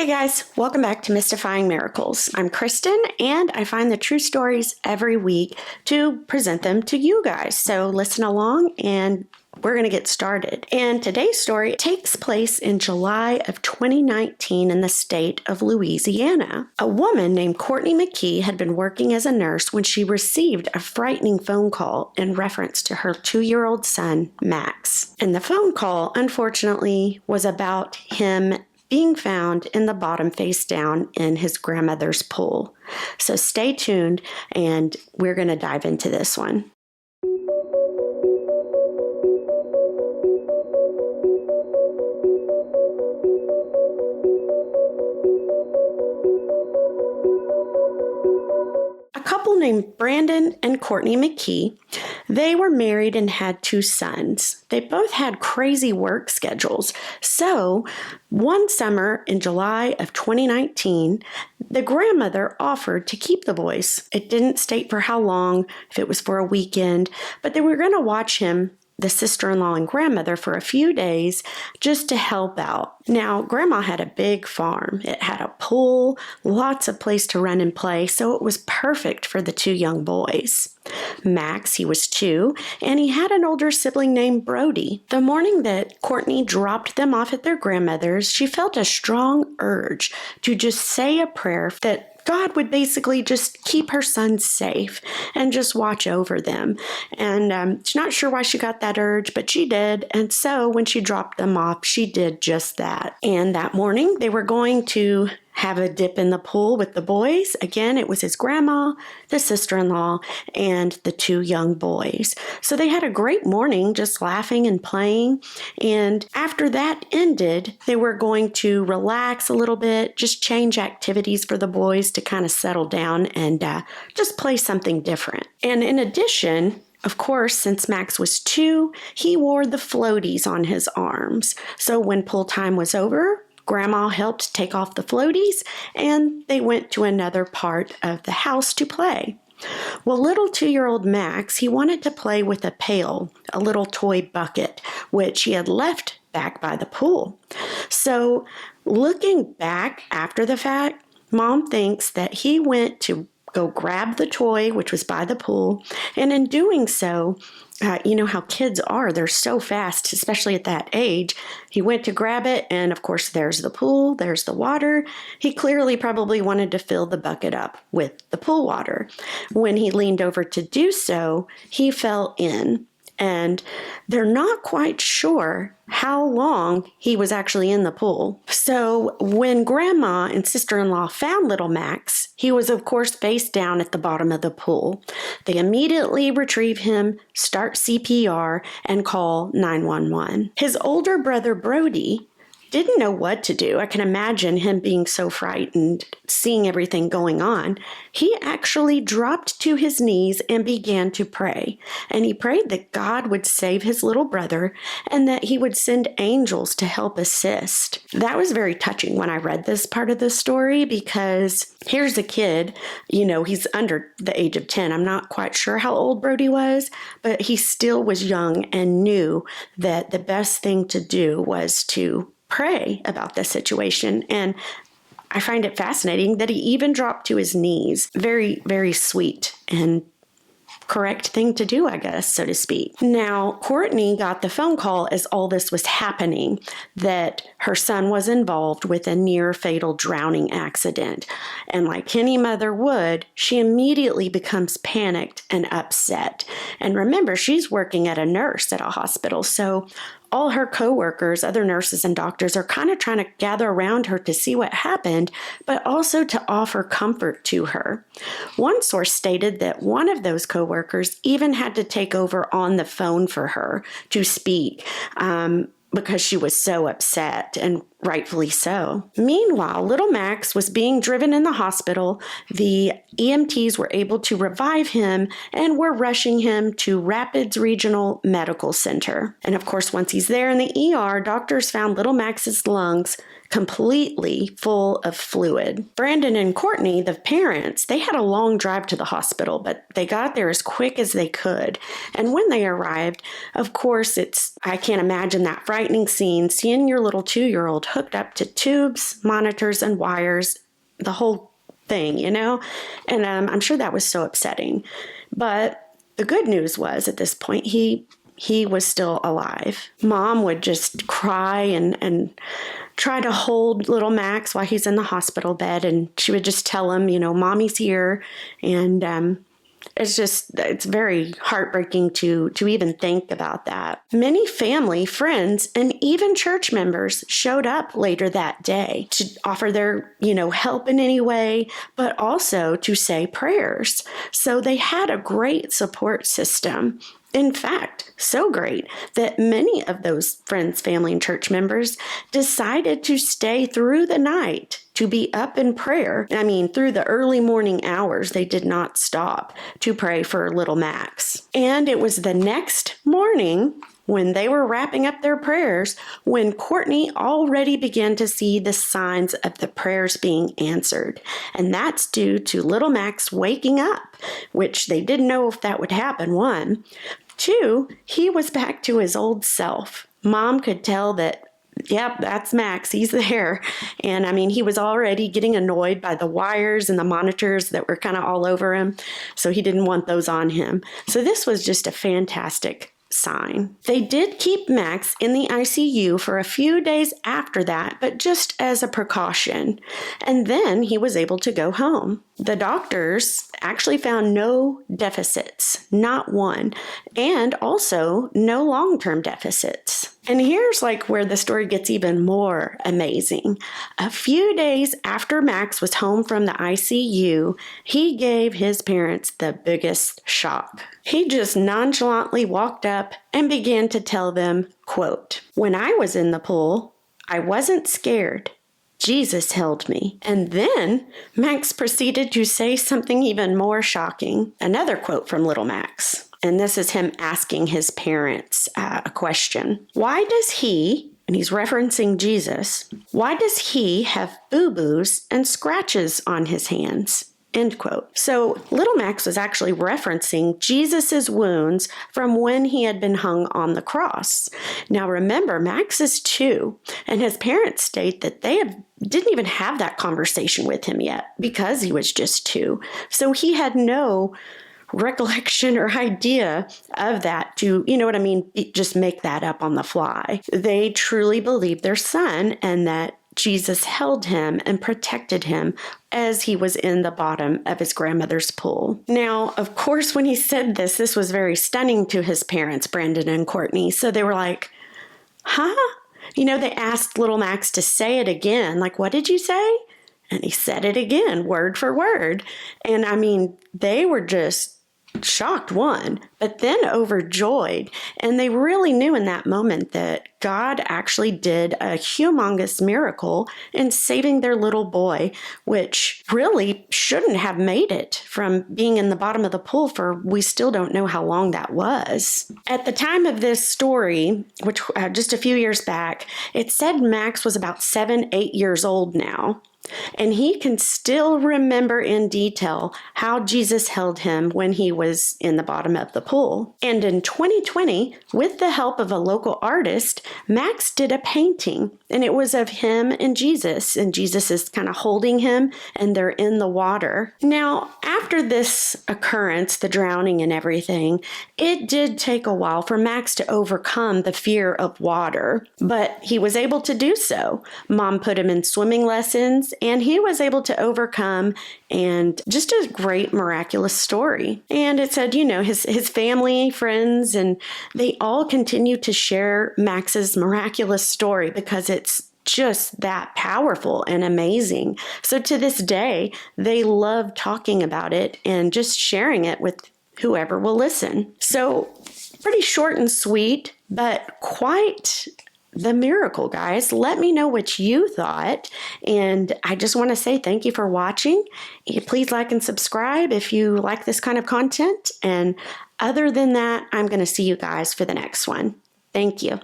Hey guys, welcome back to Mystifying Miracles. I'm Kristen, and I find the true stories every week to present them to you guys. So listen along and we're going to get started. And today's story takes place in July of 2019 in the state of Louisiana. A woman named Courtney McKee had been working as a nurse when she received a frightening phone call in reference to her 2-year-old son, Max. And the phone call, unfortunately, was about him being found in the bottom face down in his grandmother's pool. So stay tuned and we're going to dive into this one. A couple named Brandon and Courtney McKee, they were married and had 2 sons. They both had crazy work schedules. So one summer in July of 2019, the grandmother offered to keep the boys. It didn't state for how long, if it was for a weekend, but they were going to watch him, the sister-in-law and grandmother, for a few days just to help out. Now, Grandma had a big farm. It had a pool, lots of place to run and play, so it was perfect for the 2 young boys. Max, he was 2, and he had an older sibling named Brody. The morning that Courtney dropped them off at their grandmother's, she felt a strong urge to just say a prayer that God would basically just keep her sons safe and just watch over them. And she's not sure why she got that urge, but she did. And so when she dropped them off, she did just that. And that morning, they were going to have a dip in the pool with the boys. Again, it was his grandma, the sister-in-law, and the 2 young boys. So they had a great morning just laughing and playing. And after that ended, they were going to relax a little bit, just change activities for the boys to kind of settle down and just play something different. And in addition, of course, since Max was 2, he wore the floaties on his arms. So when pool time was over, Grandma helped take off the floaties, and they went to another part of the house to play. Well, little 2-year-old Max, he wanted to play with a pail, a little toy bucket, which he had left back by the pool. So looking back after the fact, Mom thinks that he went to go grab the toy, which was by the pool, and in doing so, you know how kids are, they're so fast, especially at that age. He went to grab it, and of course, there's the pool, there's the water. He clearly probably wanted to fill the bucket up with the pool water. When he leaned over to do so, he fell in. And they're not quite sure how long he was actually in the pool. So when Grandma and sister-in-law found little Max, he was of course face down at the bottom of the pool. They immediately retrieve him, start CPR, and call 911. His older brother Brody didn't know what to do. I can imagine him being so frightened, seeing everything going on. He actually dropped to his knees and began to pray. And he prayed that God would save his little brother and that he would send angels to help assist. That was very touching when I read this part of the story, because here's a kid, you know, he's under the age of 10. I'm not quite sure how old Brody was, but he still was young and knew that the best thing to do was to pray about this situation. And I find it fascinating that he even dropped to his knees. Very, very sweet and correct thing to do, I guess, so to speak. Now, Courtney got the phone call as all this was happening that her son was involved with a near fatal drowning accident. And like any mother would, she immediately becomes panicked and upset. And remember, she's working at a nurse at a hospital, so all her coworkers, other nurses and doctors, are kind of trying to gather around her to see what happened, but also to offer comfort to her. One source stated that one of those coworkers even had to take over on the phone for her to speak, because she was so upset, and rightfully so. Meanwhile, little Max was being driven in the hospital. The EMTs were able to revive him and were rushing him to Rapids Regional Medical Center. And of course, once he's there in the ER, doctors found little Max's lungs completely full of fluid. Brandon and Courtney, the parents, they had a long drive to the hospital, but they got there as quick as they could. And when they arrived, of course, I can't imagine that frightening scene, seeing your little 2-year-old hooked up to tubes, monitors, and wires, the whole thing, And I'm sure that was so upsetting. But the good news was at this point, he was still alive. Mom would just cry and try to hold little Max while he's in the hospital bed. And she would just tell him, Mommy's here. And it's very heartbreaking to even think about that. Many family, friends, and even church members showed up later that day to offer their, help in any way, but also to say prayers. So they had a great support system. In fact, so great that many of those friends, family, and church members decided to stay through the night to be up in prayer. Through the early morning hours, they did not stop to pray for little Max. And it was the next morning when they were wrapping up their prayers, when Courtney already began to see the signs of the prayers being answered. And that's due to little Max waking up, which they didn't know if that would happen, 1. 2, he was back to his old self. Mom could tell that, yep, that's Max, he's there. And he was already getting annoyed by the wires and the monitors that were kind of all over him. So he didn't want those on him. So this was just a fantastic sign. They did keep Max in the ICU for a few days after that, but just as a precaution. And then he was able to go home. The doctors actually found no deficits, not one, and also no long-term deficits. And here's where the story gets even more amazing. A few days after Max was home from the ICU, he gave his parents the biggest shock. He just nonchalantly walked up and began to tell them, quote, "When I was in the pool, I wasn't scared. Jesus held me." And then Max proceeded to say something even more shocking. Another quote from little Max. And this is him asking his parents a question. Why does he, and he's referencing Jesus, why does he have boo-boos and scratches on his hands? End quote. So little Max was actually referencing Jesus's wounds from when he had been hung on the cross. Now remember, Max is 2, and his parents state that they didn't even have that conversation with him yet because he was just 2. So he had no recollection or idea of that to, just make that up on the fly. They truly believed their son and that Jesus held him and protected him as he was in the bottom of his grandmother's pool. Now, of course, when he said this was very stunning to his parents, Brandon and Courtney. So they were like, huh? They asked little Max to say it again. What did you say? And he said it again, word for word. And they were just shocked, but then overjoyed. And they really knew in that moment that God actually did a humongous miracle in saving their little boy, which really shouldn't have made it from being in the bottom of the pool for we still don't know how long that was. At the time of this story, which just a few years back, it said Max was about 7-8 years old now. And he can still remember in detail how Jesus held him when he was in the bottom of the pool. And in 2020, with the help of a local artist, Max did a painting, and it was of him and Jesus is kind of holding him, and they're in the water. Now, after this occurrence, the drowning and everything, it did take a while for Max to overcome the fear of water, but he was able to do so. Mom put him in swimming lessons, and he was able to overcome, and just a great miraculous story. And it said, his family, friends, and they all continue to share Max's miraculous story because it's just that powerful and amazing. So to this day, they love talking about it and just sharing it with whoever will listen. So pretty short and sweet, but quite the miracle, guys. Let me know what you thought. And I just want to say thank you for watching. Please like and subscribe if you like this kind of content. And other than that, I'm going to see you guys for the next one. Thank you.